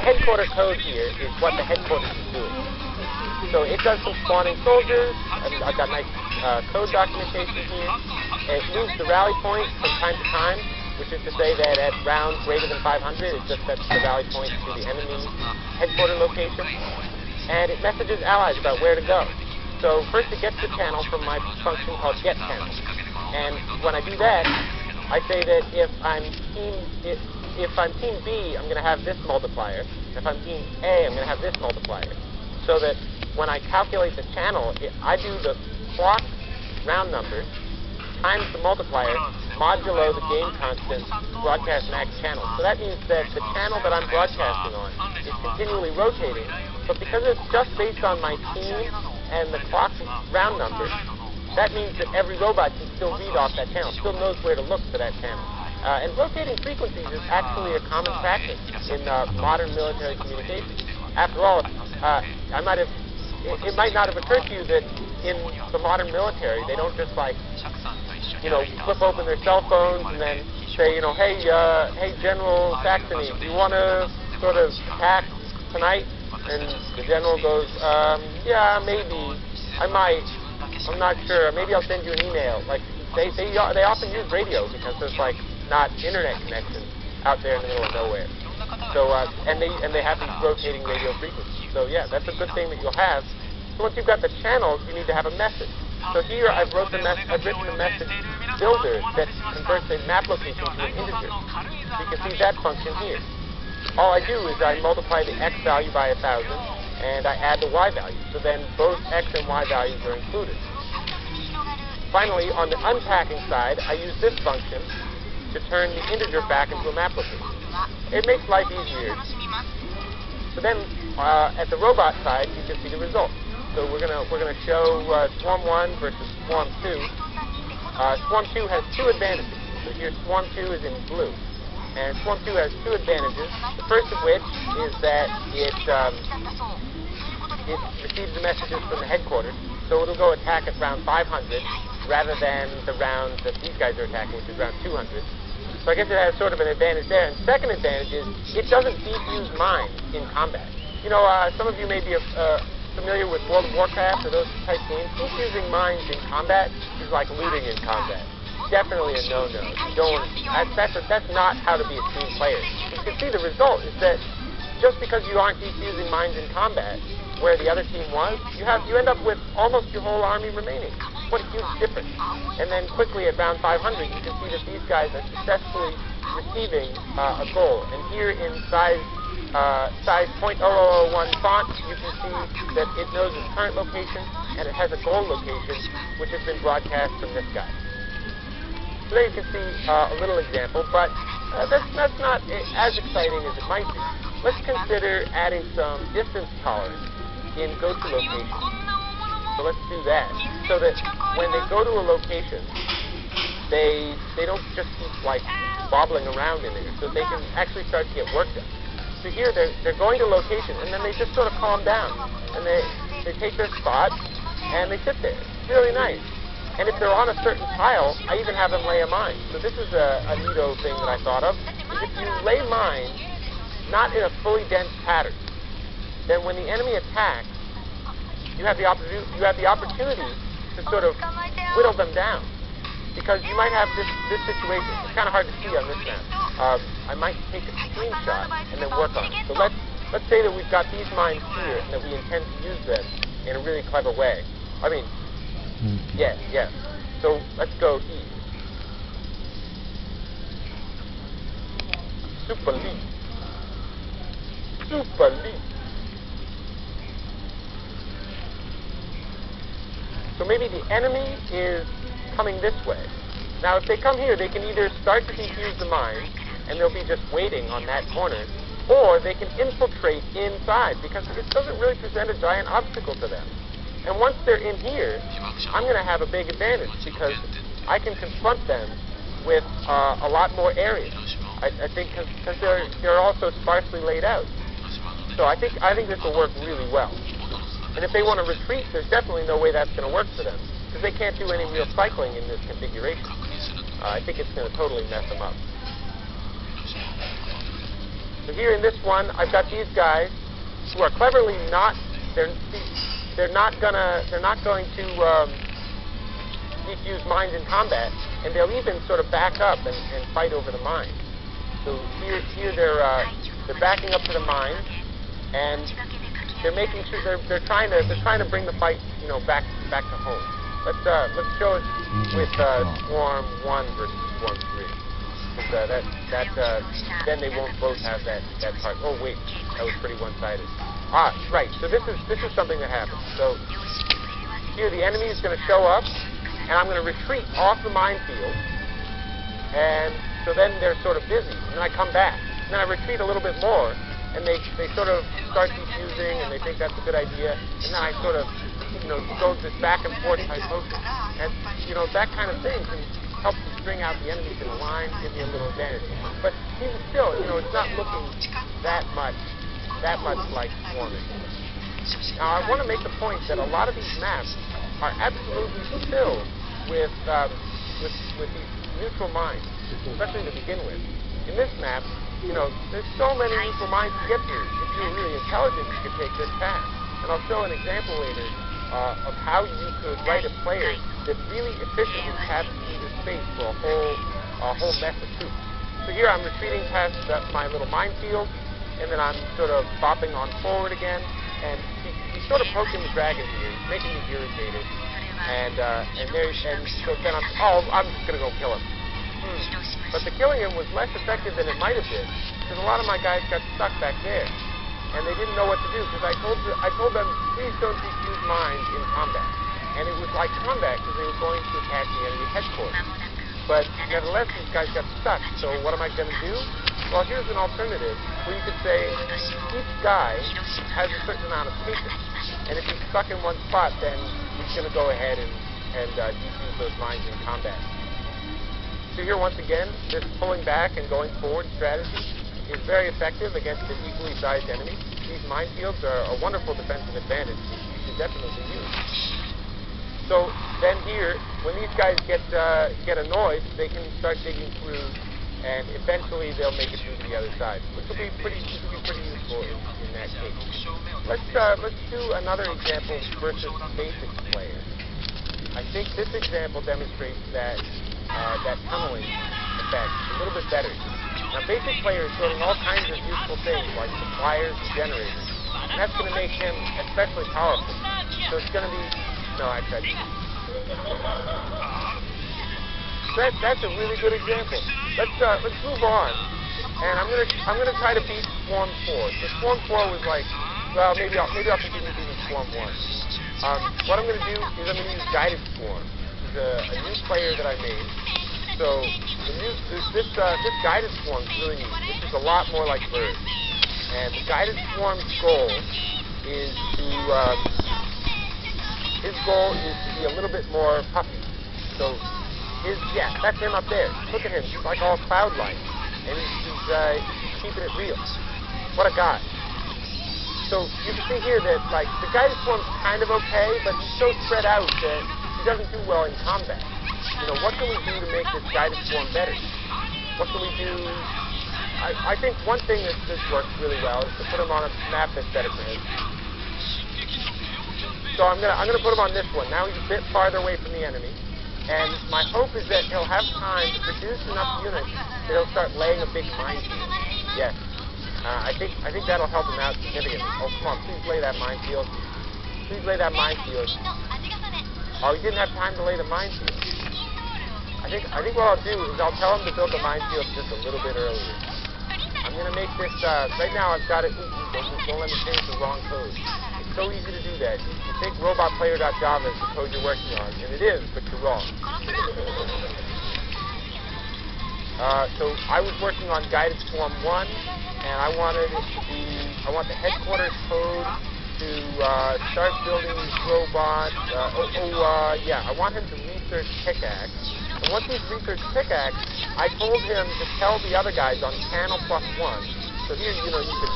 headquarter code here is what the headquarters is doing. So it does some spawning soldiers. I've got nice code documentation here. It moves the rally point from time to time, which is to say that at rounds greater than 500, it just sets the rally point to the enemy headquarter location. And it messages allies about where to go. So first it gets the channel from my function called getChannel. And when I do that, I say that if I'm team B, I'm going to have this multiplier. If I'm team A, I'm going to have this multiplier. So that when I calculate the channel, I do the clock round number times the multiplier modulo the game constant broadcast max channel. So that means that the channel that I'm broadcasting on is continually rotating, but because it's just based on my team and the clock round number, that means that every robot can still read off that channel, still knows where to look for that channel. And rotating frequencies is actually a common practice in modern military communications. After all, it might not have occurred to you that in the modern military, they don't just like, flip open their cell phones and then say, hey, General Saxony, do you want to sort of attack tonight? And the general goes, yeah, maybe, I might, I'm not sure, maybe I'll send you an email. Like, they often use radio because there's like not internet connection out there in the middle of nowhere. So, and they have these rotating radio frequencies. So yeah, that's a good thing that you'll have. So once you've got the channels, you need to have a message. So here I've written a message builder that converts a map location to an integer. So you can see that function here. All I do is I multiply the x value by 1,000, and I add the y value. So then both x and y values are included. Finally, on the unpacking side, I use this function to turn the integer back into a map location. It makes life easier. So then, at the robot side, you can see the result. So we're gonna show Swarm 1 versus Swarm 2. Swarm 2 has two advantages. So here Swarm 2 is in blue. And Swarm 2 has two advantages. The first of which is that it receives the messages from the headquarters. So it'll go attack at round 500 rather than the round that these guys are attacking, which is round 200. So I guess it has sort of an advantage there. And second advantage is it doesn't defuse mines in combat. Some of you may be familiar with World of Warcraft or those type games. Defusing mines in combat is like looting in combat. Definitely a no-no. That's not how to be a team player. You can see the result is that just because you aren't defusing mines in combat, where the other team was, you end up with almost your whole army remaining. What a huge difference. And then quickly at round 500, you can see that these guys are successfully receiving a goal. And here in size 0.0001 font, you can see that it knows its current location, and it has a goal location, which has been broadcast from this guy. So there you can see a little example, but that's not as exciting as it might be. Let's consider adding some distance tolerance in go-to locations. So let's do that, so that when they go to a location, they don't just keep like bobbling around in there, so they can actually start to get work done. So here they're going to location, and then they just sort of calm down, and they take their spot, and they sit there. It's really nice. And if they're on a certain tile, I even have them lay a mine. So this is a neato thing that I thought of. Is if you lay mines not in a fully dense pattern, then when the enemy attacks, you have the opportunity to sort of whittle them down. Because you might have this situation. It's kind of hard to see on this map. I might take a screenshot and then work on it. So let's say that we've got these mines here and that we intend to use them in a really clever way. I mean, yeah. So let's go east. Super lead. So maybe the enemy is coming this way. Now, if they come here, they can either start to defuse the mine, and they'll be just waiting on that corner, or they can infiltrate inside, because it doesn't really present a giant obstacle to them. And once they're in here, I'm going to have a big advantage, because I can confront them with a lot more area. I think because they're also sparsely laid out. So I think this will work really well. And if they want to retreat, there's definitely no way that's going to work for them, because they can't do any real cycling in this configuration. I think it's going to totally mess them up. So here in this one, I've got these guys who are cleverly not. They're not going to defuse mines in combat, and they'll even sort of back up and fight over the mines. So here they're backing up to the mines, and they're making sure they're trying to bring the fight, back to home. Let's show it with Swarm 1 versus Swarm 3. Then they won't both have that part. Oh wait, that was pretty one-sided. Right. So this is something that happens. So here the enemy is going to show up, and I'm going to retreat off the minefield, and so then they're sort of busy. And then I come back, and then I retreat a little bit more, and they sort of start defusing, and they think that's a good idea, and then I sort of go this back and forth type motion, and that kind of thing can help to string out the enemies in a line, give me a little advantage. But even still, it's not looking that much like swarming. Now, I want to make the point that a lot of these maps are absolutely filled with these neutral mines, especially to begin with. In this map, there's so many neutral mines to get through. If you're really intelligent, you can take this path. And I'll show an example later of how you could write a player that really efficiently taps into space for a whole mess of troops. So here I'm retreating past my little minefield, and then I'm sort of bopping on forward again, and he's sort of poking the dragon here. He's making me irritated, and so then I'm just gonna go kill him. But the killing him was less effective than it might have been, because a lot of my guys got stuck back there, and they didn't know what to do, because I told them, please don't defuse mines in combat. And it was like combat, because they were going to attack the enemy headquarters. But nevertheless, these guys got stuck, so what am I going to do? Well, here's an alternative, where you could say, each guy has a certain amount of patience, and if he's stuck in one spot, then he's going to go ahead and defuse those mines in combat. So here, once again, this pulling back and going forward strategy is very effective against an equally sized enemy. These minefields are a wonderful defensive advantage you should definitely use. So then here, when these guys get annoyed, they can start digging through, and eventually they'll make it through to the other side, which will be pretty useful in that case. Let's do another example versus basic player. I think this example demonstrates that tunneling effect a little bit better. Now, basic player is building all kinds of useful things like suppliers and generators, and that's going to make him especially powerful. So it's going to be that's a really good example. Let's move on, and I'm gonna try to beat Swarm 4. So Swarm 4 was like, well, maybe I'll continue beating Swarm 1. What I'm gonna do is I'm gonna use Guided Swarm. It's a new player that I made. So this Guided Swarm is really neat. This is a lot more like Bird, and the Guided Swarm's goal is to be a little bit more puffy. So that's him up there. Look at him. He's like all cloud-like. And he's keeping it real. What a guy. So you can see here that the Guided Swarm's kind of okay, but he's so spread out that he doesn't do well in combat. What can we do to make this Guided Swarm better? What can we do? I think one thing that this works really well is to put him on a map that's better for him. So I'm gonna put him on this one. Now he's a bit farther away from the enemy, and my hope is that he'll have time to produce enough units that he'll start laying a big minefield. Yes, I think that'll help him out significantly. Oh, come on, please lay that minefield. Please lay that minefield. Oh, he didn't have time to lay the minefield. I think what I'll do is I'll tell him to build the minefield just a little bit earlier. I'm gonna make this. Right now I've got it. Don't let me change the wrong code. It's so easy to do that. You think robotplayer.java is the code you're working on, and it is, but you're wrong. So I was working on Guided Swarm 1, and I want the headquarters code to start building these robots. I want him to research pickaxe. And once he's researched pickaxe, I told him to tell the other guys on channel +1. So here, you could